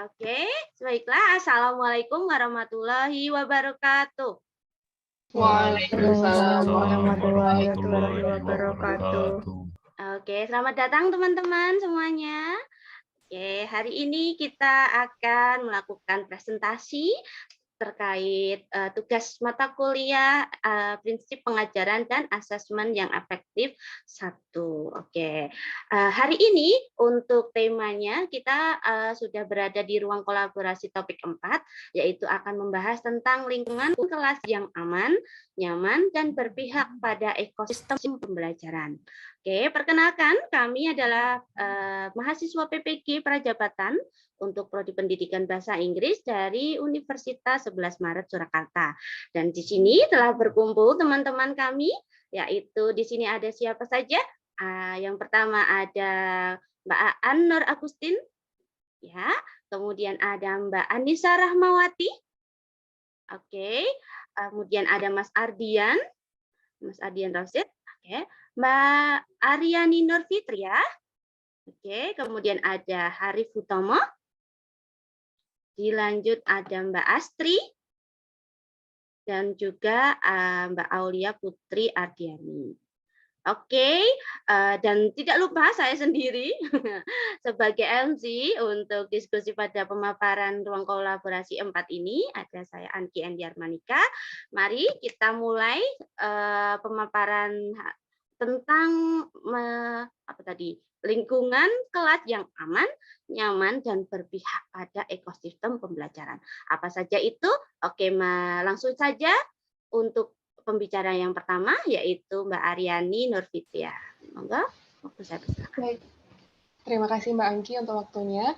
Oke, baiklah. Assalamualaikum warahmatullahi wabarakatuh. Waalaikumsalam warahmatullahi warahmatullahi wabarakatuh. Oke, selamat datang teman-teman semuanya. Oke, hari ini kita akan melakukan presentasi terkait tugas mata kuliah prinsip pengajaran dan asesmen yang efektif 1. Oke. Hari ini untuk temanya kita sudah berada di ruang kolaborasi topik 4, yaitu akan membahas tentang lingkungan kelas yang aman, nyaman, dan berpihak pada ekosistem pembelajaran. Oke, perkenalkan kami adalah mahasiswa PPG Prajabatan untuk Prodi Pendidikan Bahasa Inggris dari Universitas 11 Maret Surakarta. Dan di sini telah berkumpul teman-teman kami, yaitu di sini ada siapa saja? Yang pertama ada Mbak Aan Nur Agustin, ya. Kemudian ada Mbak Anissa Rahmawati. Oke. Kemudian ada Mas Ardian Rashid. Oke. Mbak Aryani Nurfitria. Oke. Kemudian ada Harif Hutomo. Dilanjut ada Mbak Astri dan juga Mbak Aulia Putri Ardiani. Oke, dan tidak lupa saya sendiri sebagai MC untuk diskusi pada pemaparan ruang kolaborasi 4 ini, ada saya Anki Endiarmanika. Mari kita mulai pemaparan tentang lingkungan kelas yang aman, nyaman, dan berpihak pada ekosistem pembelajaran. Apa saja itu? Oke, langsung saja untuk pembicara yang pertama, yaitu Mbak Aryani Nurfitria. Monggo, waktu saya persilakan. Baik. Terima kasih Mbak Angki untuk waktunya.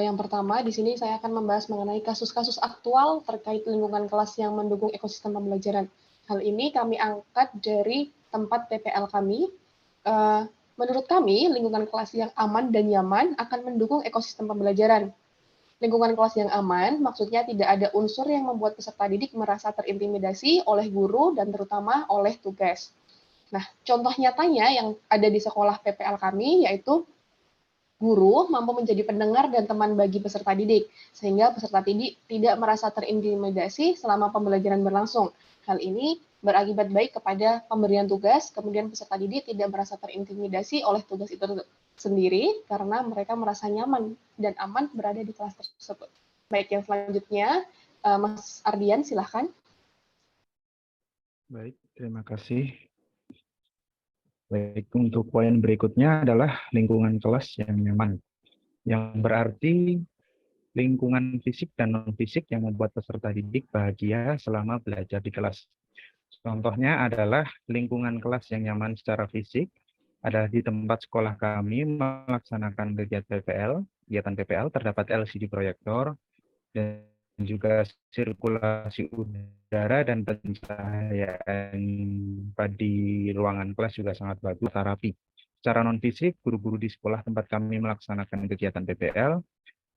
Yang pertama, di sini saya akan membahas mengenai kasus-kasus aktual terkait lingkungan kelas yang mendukung ekosistem pembelajaran. Hal ini kami angkat dari tempat PPL kami. Menurut kami, lingkungan kelas yang aman dan nyaman akan mendukung ekosistem pembelajaran. Lingkungan kelas yang aman maksudnya tidak ada unsur yang membuat peserta didik merasa terintimidasi oleh guru dan terutama oleh tugas. Nah, contoh nyatanya yang ada di sekolah PPL kami yaitu guru mampu menjadi pendengar dan teman bagi peserta didik, sehingga peserta didik tidak merasa terintimidasi selama pembelajaran berlangsung. Hal ini berakibat baik kepada pemberian tugas, kemudian peserta didik tidak merasa terintimidasi oleh tugas itu sendiri, karena mereka merasa nyaman dan aman berada di kelas tersebut. Baik, yang selanjutnya, Mas Ardian, silahkan. Baik, terima kasih. Baik, untuk poin berikutnya adalah lingkungan kelas yang nyaman, yang berarti lingkungan fisik dan non-fisik yang membuat peserta didik bahagia selama belajar di kelas. Contohnya adalah lingkungan kelas yang nyaman secara fisik, ada di tempat sekolah kami melaksanakan kegiatan PPL terdapat LCD proyektor, dan juga sirkulasi udara dan pencahayaan di ruangan kelas juga sangat bagus, rapi. Secara non-fisik, guru-guru di sekolah tempat kami melaksanakan kegiatan PPL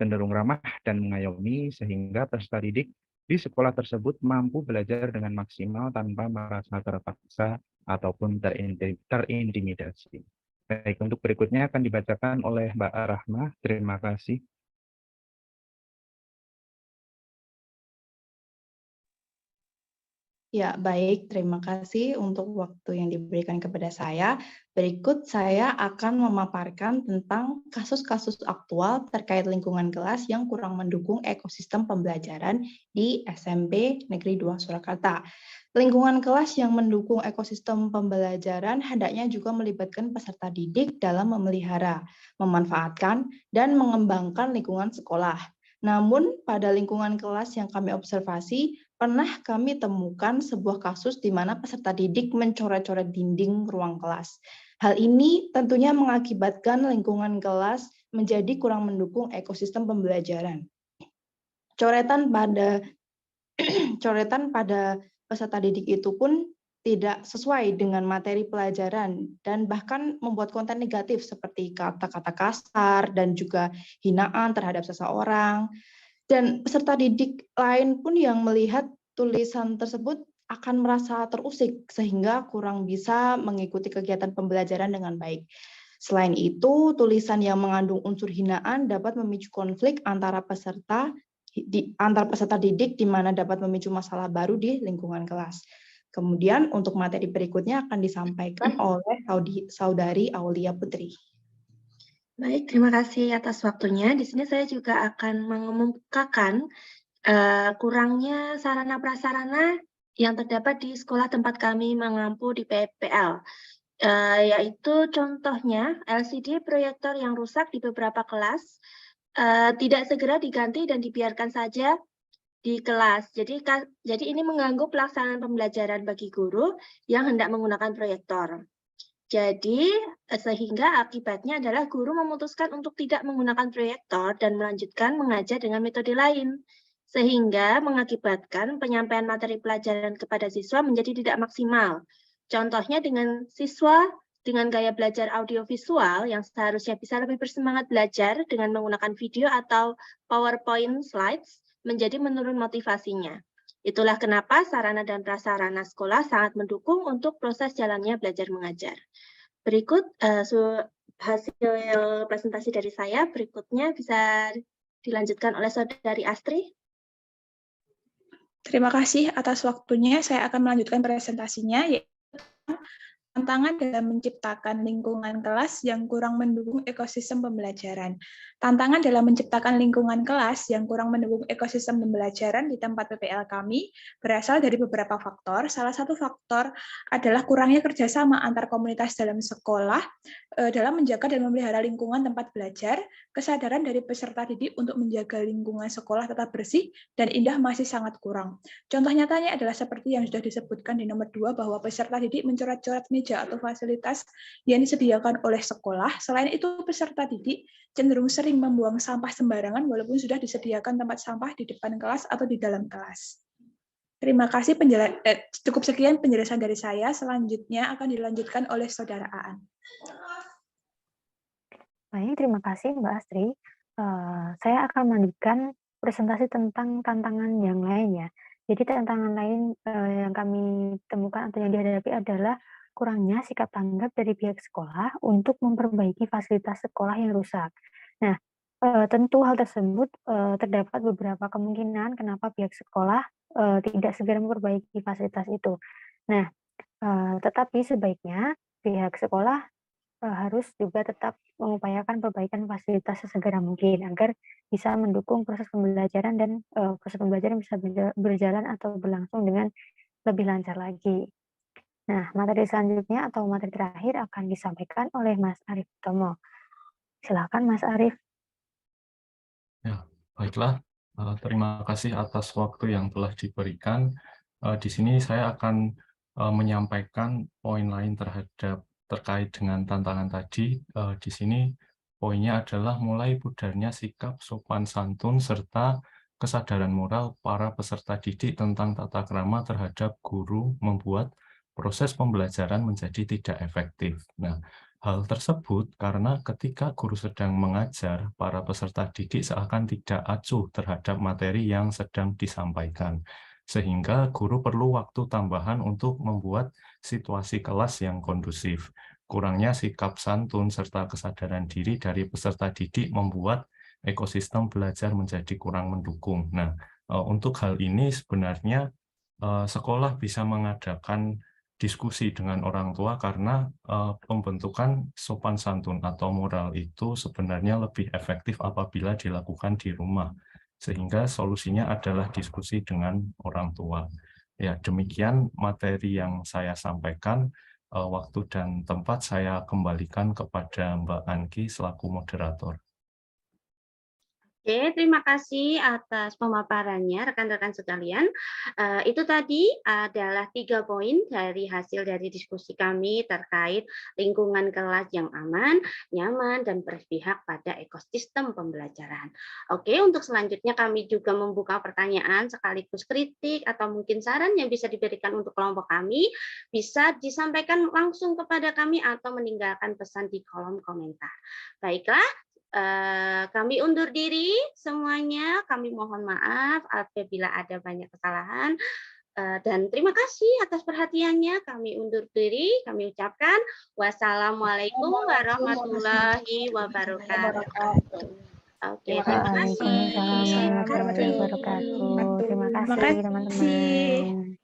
cenderung ramah dan mengayomi sehingga peserta didik di sekolah tersebut mampu belajar dengan maksimal tanpa merasa terpaksa ataupun terintimidasi. Baik, untuk berikutnya akan dibacakan oleh Mbak Rahma. Terima kasih. Ya, baik. Terima kasih untuk waktu yang diberikan kepada saya. Berikut saya akan memaparkan tentang kasus-kasus aktual terkait lingkungan kelas yang kurang mendukung ekosistem pembelajaran di SMP Negeri 2 Surakarta. Lingkungan kelas yang mendukung ekosistem pembelajaran hendaknya juga melibatkan peserta didik dalam memelihara, memanfaatkan, dan mengembangkan lingkungan sekolah. Namun, pada lingkungan kelas yang kami observasi, pernah kami temukan sebuah kasus di mana peserta didik mencoret-coret dinding ruang kelas. Hal ini tentunya mengakibatkan lingkungan kelas menjadi kurang mendukung ekosistem pembelajaran. Coretan pada peserta didik itu pun tidak sesuai dengan materi pelajaran dan bahkan membuat konten negatif seperti kata-kata kasar dan juga hinaan terhadap seseorang. Dan peserta didik lain pun yang melihat tulisan tersebut akan merasa terusik sehingga kurang bisa mengikuti kegiatan pembelajaran dengan baik. Selain itu, tulisan yang mengandung unsur hinaan dapat memicu konflik antara peserta didik di mana dapat memicu masalah baru di lingkungan kelas. Kemudian untuk materi berikutnya akan disampaikan oleh Saudari Aulia Putri. Baik, terima kasih atas waktunya. Di sini saya juga akan mengemukakan kurangnya sarana prasarana yang terdapat di sekolah tempat kami mengampu di PPL. Yaitu contohnya LCD proyektor yang rusak di beberapa kelas tidak segera diganti dan dibiarkan saja di kelas. Jadi ini mengganggu pelaksanaan pembelajaran bagi guru yang hendak menggunakan proyektor. Jadi sehingga akibatnya adalah guru memutuskan untuk tidak menggunakan proyektor dan melanjutkan mengajar dengan metode lain. Sehingga mengakibatkan penyampaian materi pelajaran kepada siswa menjadi tidak maksimal. Contohnya dengan siswa dengan gaya belajar audiovisual yang seharusnya bisa lebih bersemangat belajar dengan menggunakan video atau PowerPoint slides menjadi menurun motivasinya. Itulah kenapa sarana dan prasarana sekolah sangat mendukung untuk proses jalannya belajar mengajar. Berikut hasil presentasi dari saya. Berikutnya bisa dilanjutkan oleh Saudari Astri. Terima kasih atas waktunya. Saya akan melanjutkan presentasinya, yaitu tantangan dalam menciptakan lingkungan kelas yang kurang mendukung ekosistem pembelajaran. Tantangan dalam menciptakan lingkungan kelas yang kurang mendukung ekosistem pembelajaran di tempat PPL kami berasal dari beberapa faktor. Salah satu faktor adalah kurangnya kerjasama antar komunitas dalam sekolah dalam menjaga dan memelihara lingkungan tempat belajar, kesadaran dari peserta didik untuk menjaga lingkungan sekolah tetap bersih dan indah masih sangat kurang. Contoh nyatanya adalah seperti yang sudah disebutkan di nomor 2 bahwa peserta didik mencoret-coret meja atau fasilitas yang disediakan oleh sekolah. Selain itu, peserta didik cenderung sering membuang sampah sembarangan walaupun sudah disediakan tempat sampah di depan kelas atau di dalam kelas. Terima kasih, cukup sekian penjelasan dari saya. Selanjutnya akan dilanjutkan oleh Saudara Aan. Baik, terima kasih Mbak Astri. Saya akan melanjutkan presentasi tentang tantangan yang lain ya. Jadi tantangan lain yang kami temukan atau yang dihadapi adalah kurangnya sikap tanggap dari pihak sekolah untuk memperbaiki fasilitas sekolah yang rusak. Nah, tentu hal tersebut terdapat beberapa kemungkinan kenapa pihak sekolah tidak segera memperbaiki fasilitas itu. Nah, tetapi sebaiknya pihak sekolah harus juga tetap mengupayakan perbaikan fasilitas sesegera mungkin agar bisa mendukung proses pembelajaran dan proses pembelajaran bisa berjalan atau berlangsung dengan lebih lancar lagi. Nah, materi selanjutnya atau materi terakhir akan disampaikan oleh Mas Arief Tomo. Silakan Mas Arief. Ya, baiklah. Terima kasih atas waktu yang telah diberikan. Di sini saya akan menyampaikan poin lain terkait dengan tantangan tadi. Di sini poinnya adalah mulai pudarnya sikap sopan santun serta kesadaran moral para peserta didik tentang tata krama terhadap guru membuat proses pembelajaran menjadi tidak efektif. Nah, hal tersebut karena ketika guru sedang mengajar, para peserta didik seakan tidak acuh terhadap materi yang sedang disampaikan. Sehingga guru perlu waktu tambahan untuk membuat situasi kelas yang kondusif. Kurangnya sikap santun serta kesadaran diri dari peserta didik membuat ekosistem belajar menjadi kurang mendukung. Nah, untuk hal ini sebenarnya sekolah bisa mengadakan diskusi dengan orang tua karena pembentukan sopan santun atau moral itu sebenarnya lebih efektif apabila dilakukan di rumah. Sehingga solusinya adalah diskusi dengan orang tua. Ya, demikian materi yang saya sampaikan. Waktu dan tempat saya kembalikan kepada Mbak Angki selaku moderator. Oke, terima kasih atas pemaparannya rekan-rekan sekalian. Itu tadi adalah 3 poin dari hasil dari diskusi kami terkait lingkungan kelas yang aman, nyaman, dan berpihak pada ekosistem pembelajaran. Oke, untuk selanjutnya kami juga membuka pertanyaan sekaligus kritik atau mungkin saran yang bisa diberikan untuk kelompok kami, bisa disampaikan langsung kepada kami atau meninggalkan pesan di kolom komentar. Baiklah, kami undur diri semuanya. Kami mohon maaf apabila ada banyak kesalahan. Dan terima kasih atas perhatiannya. Kami undur diri. Kami ucapkan wassalamualaikum warahmatullahi wabarakatuh. Oke, terima kasih. Waalaikumsalam warahmatullahi wabarakatuh. Terima kasih teman-teman.